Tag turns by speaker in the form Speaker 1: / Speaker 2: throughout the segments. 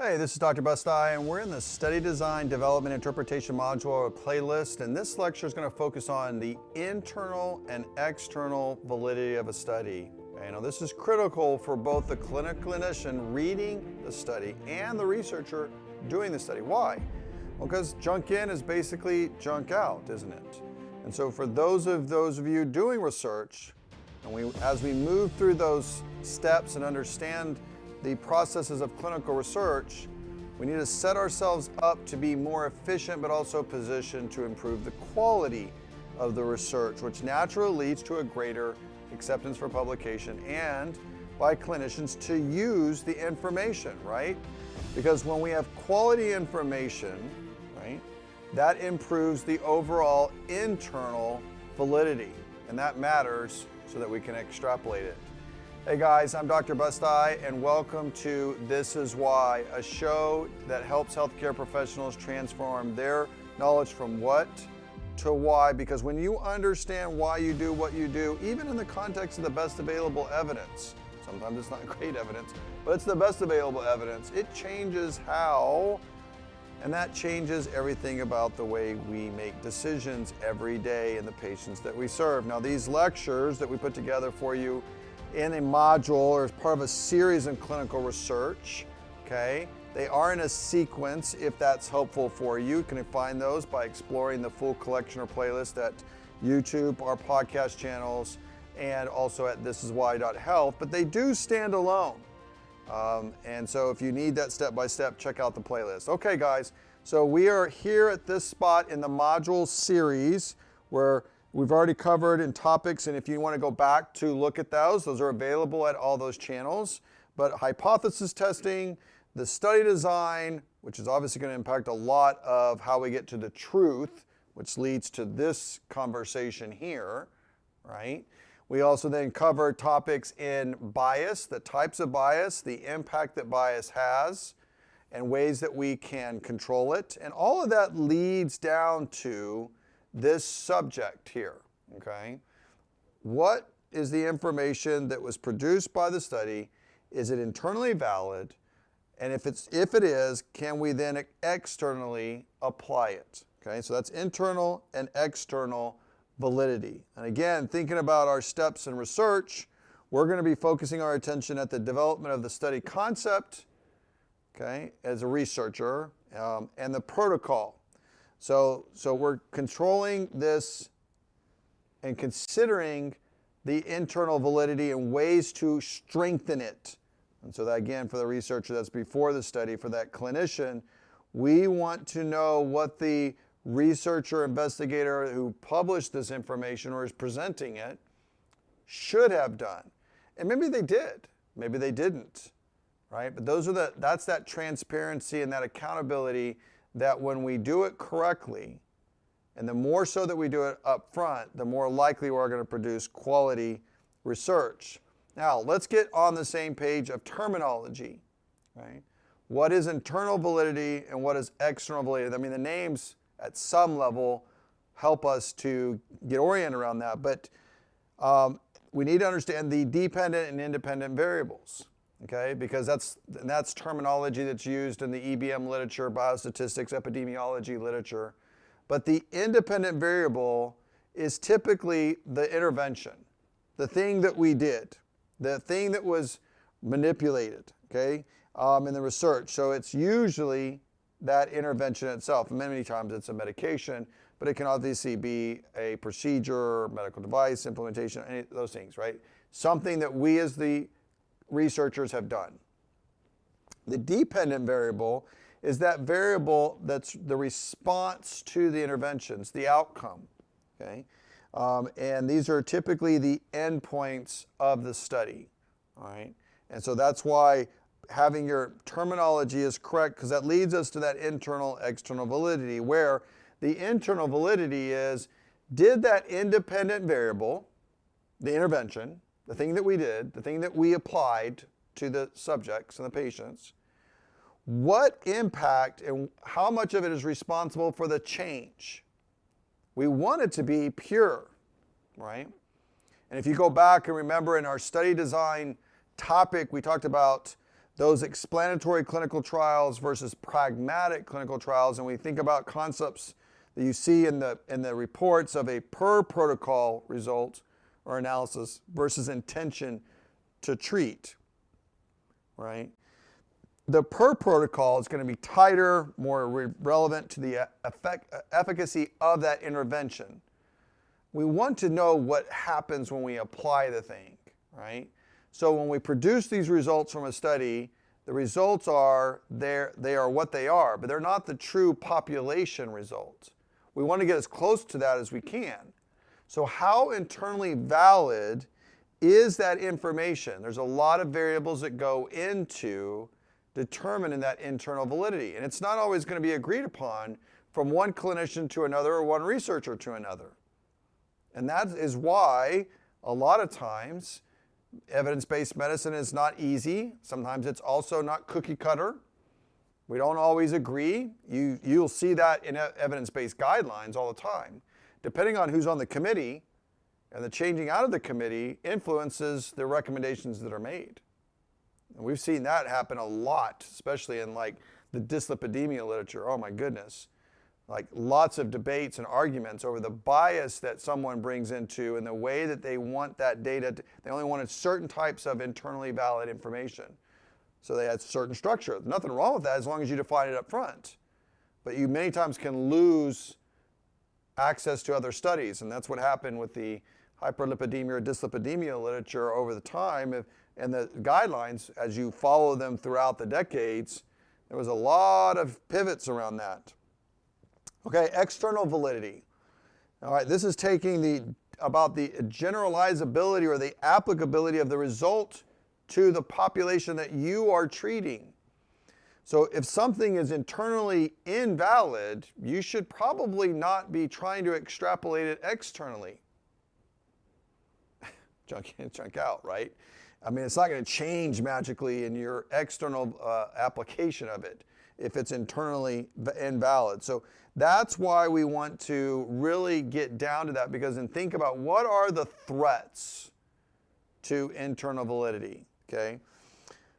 Speaker 1: Hey, this is Dr. Busti, and we're in the Study Design Development Interpretation module or playlist, and this lecture is going to focus on the internal and external validity of a study. Okay, now this is critical for both the clinician reading the study and the researcher doing the study. Why? Well, because junk in is basically junk out, isn't it? And so for those of you doing research, and as we move through those steps and understand the processes of clinical research, we need to set ourselves up to be more efficient, but also positioned to improve the quality of the research, which naturally leads to a greater acceptance for publication and by clinicians to use the information, right? Because when we have quality information, right, that improves the overall internal validity, and that matters so that we can extrapolate it. Hey guys, I'm Dr. Busti, and welcome to This Is Why, a show that helps healthcare professionals transform their knowledge from what to why, because when you understand why you do what you do, even in the context of the best available evidence, sometimes it's not great evidence, but it's the best available evidence, it changes how, and that changes everything about the way we make decisions every day in the patients that we serve. Now, these lectures that we put together for you in a module or as part of a series in clinical research, okay? They are in a sequence if that's helpful for you. You can find those by exploring the full collection or playlist at YouTube, our podcast channels, and also at thisiswhy.health, but they do stand alone. And so if you need that step-by-step, check out the playlist. Okay, guys, so we are here at this spot in the module series where we've already covered in topics, and if you want to go back to look at those are available at all those channels. But hypothesis testing, the study design, which is obviously going to impact a lot of how we get to the truth, which leads to this conversation here, right? We also then cover topics in bias, the types of bias, the impact that bias has, and ways that we can control it. And all of that leads down to this subject here, okay? What is the information that was produced by the study? Is it internally valid? And if it is, can we then externally apply it? Okay, so that's internal and external validity. And again, thinking about our steps in research, we're going to be focusing our attention at the development of the study concept, okay, as a researcher, and the protocol. So we're controlling this and considering the internal validity and ways to strengthen it. And so that, again, for the researcher, that's before the study. For that clinician, we want to know what the researcher, investigator who published this information or is presenting it should have done. And maybe they did, maybe they didn't, right? But that's that transparency and that accountability that when we do it correctly, and the more so that we do it up front, the more likely we're going to produce quality research. Now, let's get on the same page of terminology, right? What is internal validity and what is external validity? I mean, the names at some level help us to get oriented around that, but we need to understand the dependent and independent variables. Okay, because that's terminology that's used in the EBM literature, biostatistics, epidemiology literature. But the independent variable is typically the intervention, the thing that we did, the thing that was manipulated, okay, in the research. So it's usually that intervention itself. And many times it's a medication, but it can obviously be a procedure, medical device, implementation, any of those things, right? Something that we as the researchers have done. The dependent variable is that variable that's the response to the interventions, the outcome, okay? And these are typically the endpoints of the study, all right? And so that's why having your terminology is correct, because that leads us to that internal, external validity, where the internal validity is, did that independent variable, the intervention, the thing that we did, the thing that we applied to the subjects and the patients, what impact and how much of it is responsible for the change? We want it to be pure, right? And if you go back and remember in our study design topic, we talked about those explanatory clinical trials versus pragmatic clinical trials, and we think about concepts that you see in the reports of a per protocol result or analysis versus intention to treat, right? The per protocol is going to be tighter, more relevant to the efficacy of that intervention. We want to know what happens when we apply the thing, right? So when we produce these results from a study, the results are they are what they are, but they're not the true population results. We want to get as close to that as we can. So how internally valid is that information? There's a lot of variables that go into determining that internal validity, and it's not always going to be agreed upon from one clinician to another or one researcher to another. And that is why a lot of times evidence-based medicine is not easy. Sometimes it's also not cookie cutter. We don't always agree. You'll see that in evidence-based guidelines all the time. Depending on who's on the committee, and the changing out of the committee influences the recommendations that are made. And we've seen that happen a lot, especially in like the dyslipidemia literature. Oh my goodness. Like lots of debates and arguments over the bias that someone brings into and the way that they want that data. They only wanted certain types of internally valid information. So they had certain structure. Nothing wrong with that as long as you define it up front. But you many times can lose access to other studies, and that's what happened with the hyperlipidemia or dyslipidemia literature over the time. And the guidelines, as you follow them throughout the decades, there was a lot of pivots around that. Okay, external validity. All right, this is taking about the generalizability or the applicability of the result to the population that you are treating. So if something is internally invalid, you should probably not be trying to extrapolate it externally. Junk in, junk out, right? I mean, it's not going to change magically in your external application of it if it's internally invalid. So that's why we want to really get down to that, because then think about what are the threats to internal validity, okay?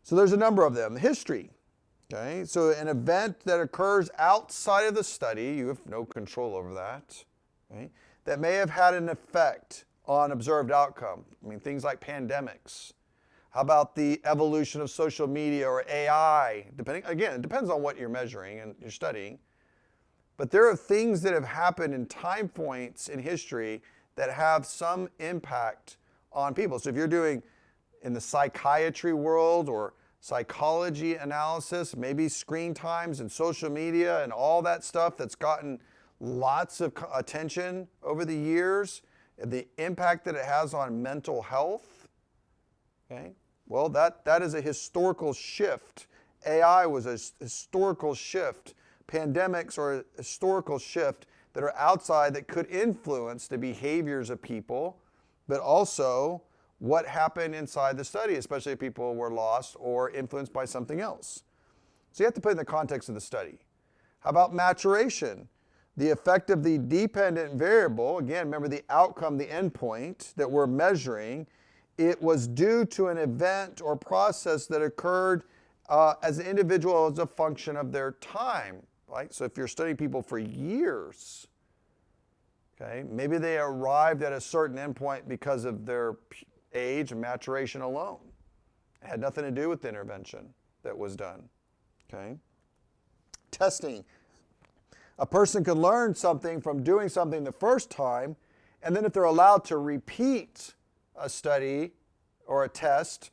Speaker 1: So there's a number of them. History, okay? So an event that occurs outside of the study, you have no control over that, okay? That may have had an effect on observed outcome. I mean, things like pandemics. How about the evolution of social media or AI? Again, it depends on what you're measuring and you're studying. But there are things that have happened in time points in history that have some impact on people. So if you're doing in the psychiatry world or psychology analysis, maybe screen times and social media and all that stuff that's gotten lots of attention over the years, the impact that it has on mental health, okay? Well, that is a historical shift. AI was a historical shift. Pandemics are a historical shift that are outside that could influence the behaviors of people, but also what happened inside the study, especially if people were lost or influenced by something else. So you have to put it in the context of the study. How about maturation? The effect of the dependent variable, again, remember the outcome, the endpoint that we're measuring, it was due to an event or process that occurred as an individual as a function of their time, right? So if you're studying people for years, okay, maybe they arrived at a certain endpoint because of their age and maturation alone. It had nothing to do with the intervention that was done, okay? Testing. A person can learn something from doing something the first time, and then if they're allowed to repeat a study or a test,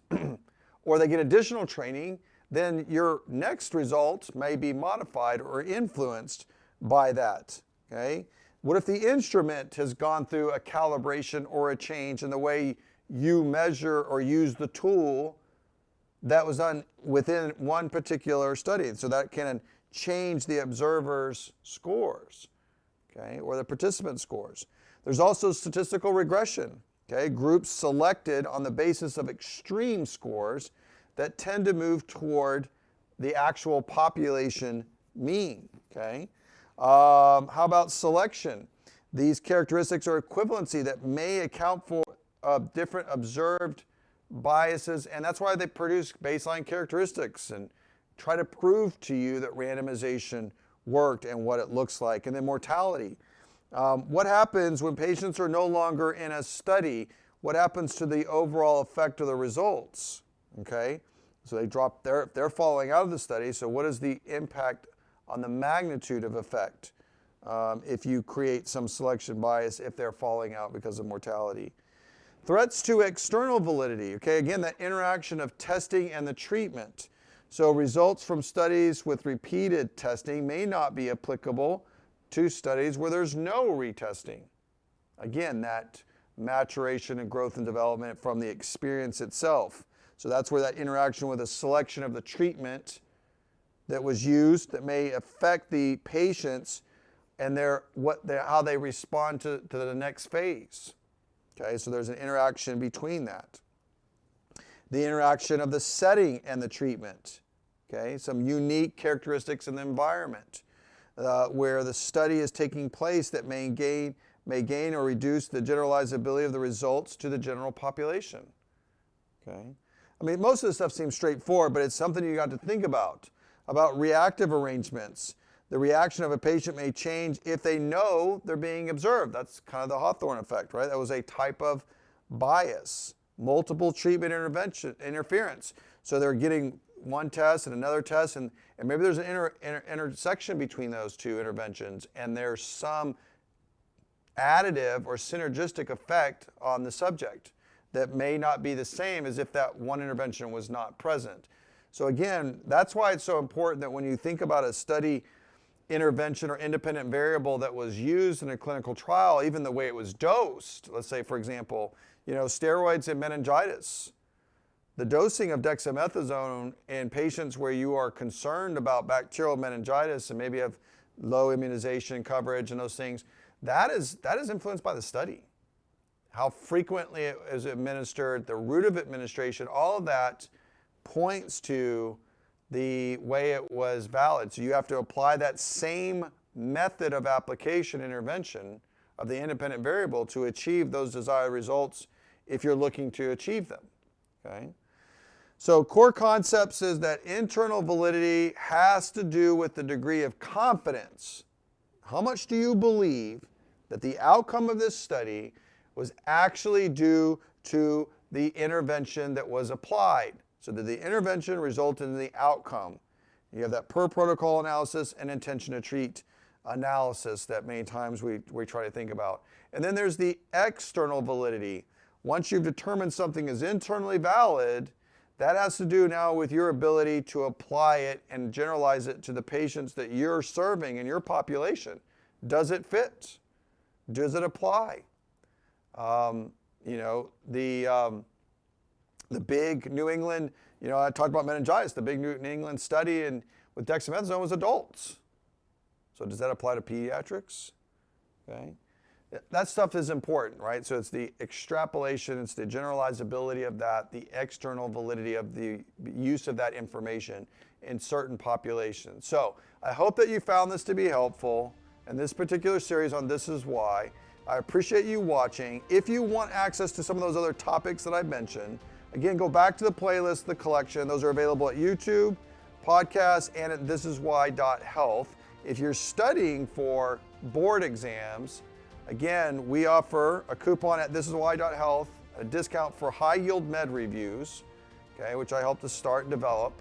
Speaker 1: or they get additional training, then your next results may be modified or influenced by that, okay? What if the instrument has gone through a calibration or a change in the way you measure or use the tool that was done within one particular study? So that can change the observer's scores, okay, or the participant scores. There's also statistical regression, okay, groups selected on the basis of extreme scores that tend to move toward the actual population mean, okay? How about selection? These characteristics are equivalency that may account for different observed biases, and that's why they produce baseline characteristics and try to prove to you that randomization worked and what it looks like. And then mortality. What happens when patients are no longer in a study? What happens to the overall effect of the results? Okay, so they drop, they're falling out of the study. So what is the impact on the magnitude of effect if you create some selection bias if they're falling out because of mortality? Threats to external validity. Okay, again, that interaction of testing and the treatment. So results from studies with repeated testing may not be applicable to studies where there's no retesting. Again, that maturation and growth and development from the experience itself. So that's where that interaction with a selection of the treatment that was used that may affect the patients and how they respond to the next phase. Okay, so there's an interaction between that. The interaction of the setting and the treatment. Okay, some unique characteristics in the environment where the study is taking place that may gain or reduce the generalizability of the results to the general population. Okay, I mean, most of this stuff seems straightforward, but it's something you got to think about reactive arrangements. The reaction of a patient may change if they know they're being observed. That's kind of the Hawthorne effect, right? That was a type of bias, multiple treatment interference. So they're getting one test and another test, and maybe there's an intersection between those two interventions, and there's some additive or synergistic effect on the subject that may not be the same as if that one intervention was not present. So again, that's why it's so important that when you think about a study intervention or independent variable that was used in a clinical trial, even the way it was dosed, let's say, for example, steroids and meningitis. The dosing of dexamethasone in patients where you are concerned about bacterial meningitis and maybe have low immunization coverage and those things, that is influenced by the study. How frequently it is administered, the route of administration, all of that points to the way it was valid. So you have to apply that same method of application intervention of the independent variable to achieve those desired results if you're looking to achieve them. Okay? So core concepts is that internal validity has to do with the degree of confidence. How much do you believe that the outcome of this study was actually due to the intervention that was applied? So did the intervention result in the outcome? You have that per protocol analysis and intention to treat analysis that many times we try to think about. And then there's the external validity. Once you've determined something is internally valid, that has to do now with your ability to apply it and generalize it to the patients that you're serving in your population. Does it fit? Does it apply? The big New England, I talked about meningitis, the big New England study with dexamethasone was adults. So does that apply to pediatrics? Okay. That stuff is important, right? So it's the extrapolation, it's the generalizability of that, the external validity of the use of that information in certain populations. So I hope that you found this to be helpful in this particular series on This Is Why. I appreciate you watching. If you want access to some of those other topics that I mentioned, again, go back to the playlist, the collection. Those are available at YouTube, podcasts, and at thisiswhy.health. If you're studying for board exams, again, we offer a coupon at thisiswhy.health, a discount for high yield med reviews, okay, which I helped to start and develop.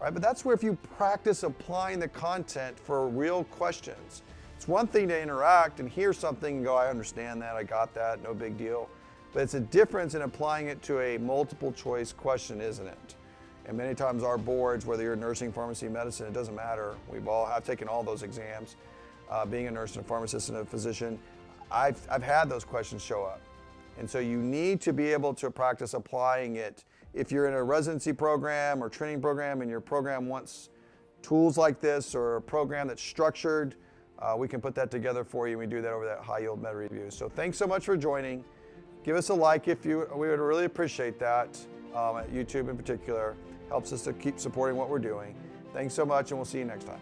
Speaker 1: All right, but that's where if you practice applying the content for real questions. It's one thing to interact and hear something and go, I understand that, I got that, no big deal. But it's a difference in applying it to a multiple choice question, isn't it? And many times our boards, whether you're nursing, pharmacy, medicine, it doesn't matter. I've taken all those exams, being a nurse and a pharmacist and a physician. I've had those questions show up. And so you need to be able to practice applying it. If you're in a residency program or training program and your program wants tools like this or a program that's structured, we can put that together for you. We do that over that high yield med review. So thanks so much for joining. Give us a like we would really appreciate that, at YouTube in particular. Helps us to keep supporting what we're doing. Thanks so much, and we'll see you next time.